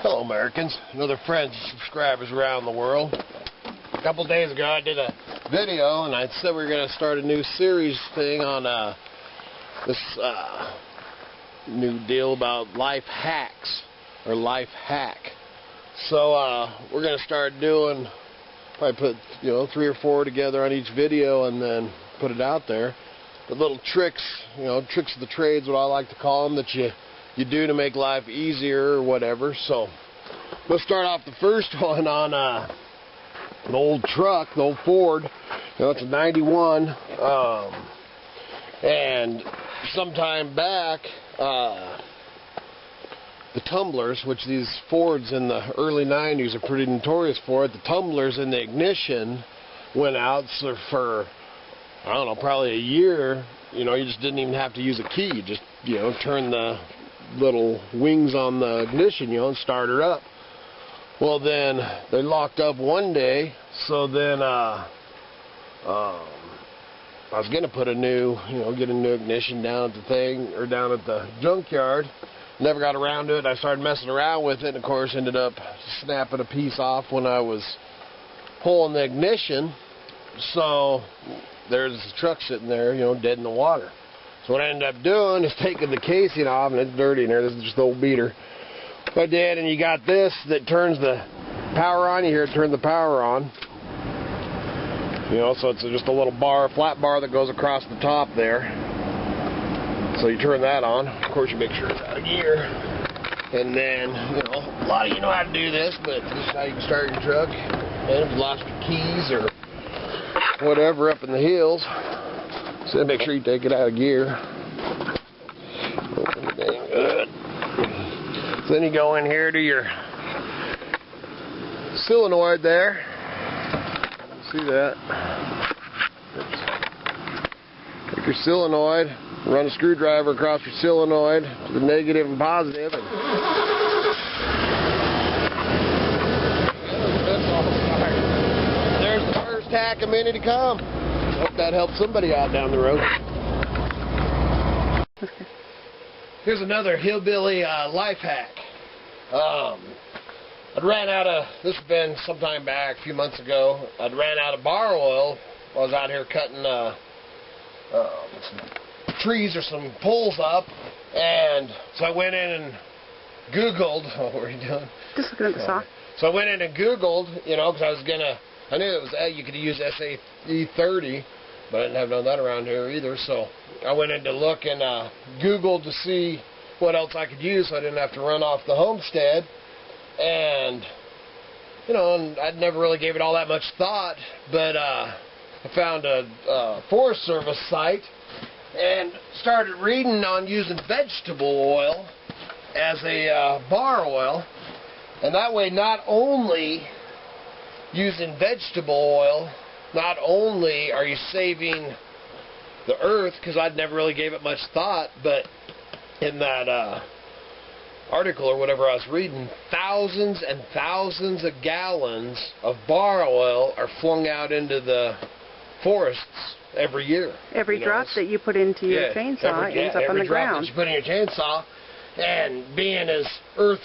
Hello Americans and other friends and subscribers around the world. A couple days ago I did a video and I said we were going to start a new series thing on this new deal about life hacks or life hack. So we're going to start doing, probably put 3 or 4 together on each video and then put it out there. The little tricks, tricks of the trades, what I like to call them, that you do to make life easier or whatever. So let's start off the first one on an old truck, the old Ford. It's a 91, and sometime back the tumblers, which these Fords in the early 90s are pretty notorious for it, the tumblers in the ignition went out. So for, I don't know, probably a year, you just didn't even have to use a key. You just, turn the little wings on the ignition, and start her up. Well, then they locked up one day, so then I was gonna put a new, get a new ignition down at the thing, or down at the junkyard. Never got around to it. I started messing around with it, and of course ended up snapping a piece off when I was pulling the ignition. So there's a truck sitting there, dead in the water. So what I ended up doing is taking the casing off, and it's dirty in there. This is just the old beater. I did, and you got this that turns the power on. You hear it turn the power on. So it's just a little bar, flat bar that goes across the top there. So you turn that on. Of course, you make sure it's out of gear. And then, a lot of you know how to do this, but this is how you can start your truck. And if you lost your keys or whatever up in the hills, so make sure you take it out of gear. Dang good. So then you go in here to your solenoid there. See that? Take your solenoid, run a screwdriver across your solenoid to the negative and positive. And there's the first hack a minute to come. Hope that helps somebody out down the road. Here's another hillbilly life hack. I'd ran out of, this has been sometime back, a few months ago, I'd ran out of bar oil while I was out here cutting some trees or some poles up, and so I went in and Googled, what were you doing? Just looking at the saw. So I went in and Googled, because I was gonna, I knew it was, you could use SAE30, but I didn't have none of that around here either, so I went in to look and Googled to see what else I could use so I didn't have to run off the Homestead. And, and I'd never really gave it all that much thought, but I found a Forest Service site and started reading on using vegetable oil as a bar oil. And that way, not only using vegetable oil, not only are you saving the earth, because I'd never really gave it much thought, but in that article or whatever I was reading, thousands and thousands of gallons of bar oil are flung out into the forests every year. Every drop that you put into your chainsaw ends up on the ground. Every drop that you put in your chainsaw, and being as earth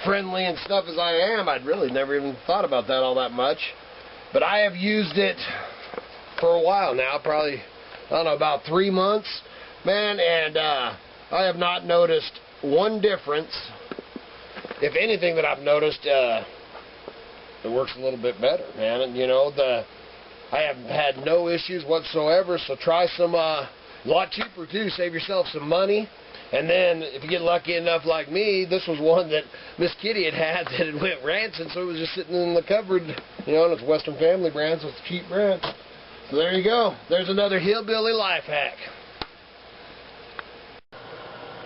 friendly and stuff as I am, I'd really never even thought about that all that much. But I have used it for a while now, probably, I don't know, about 3 months, man, and I have not noticed one difference. If anything that I've noticed, it works a little bit better, man. And I have had no issues whatsoever. So try some, a lot cheaper too. Save yourself some money. And then if you get lucky enough like me, this was one that Miss Kitty had that it went rancid, so it was just sitting in the cupboard. And it's Western Family brand, so it's a cheap brand. So there you go. There's another hillbilly life hack.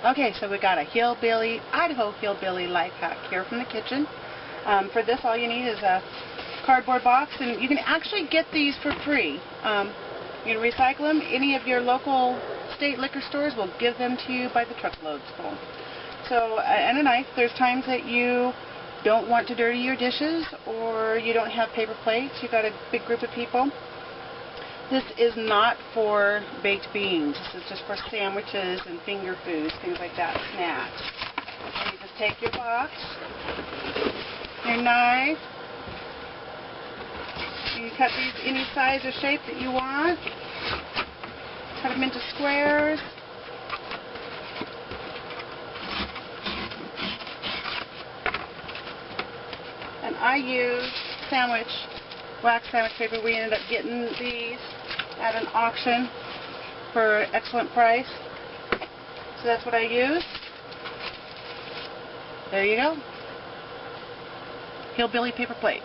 Okay, so we got a Idaho Hillbilly life hack here from the kitchen. For this, all you need is a cardboard box, and you can actually get these for free. You can recycle them. Any of your local state liquor stores will give them to you by the truckloads full. So, and a knife. There's times that you don't want to dirty your dishes, or you don't have paper plates. You got a big group of people. This is not for baked beans. This is just for sandwiches and finger foods, things like that, snacks. And you just take your box, your knife, you can cut these any size or shape that you want. Cut them into squares. And I use wax sandwich paper. We ended up getting these at an auction for an excellent price. So that's what I use. There you go. Hillbilly paper plate.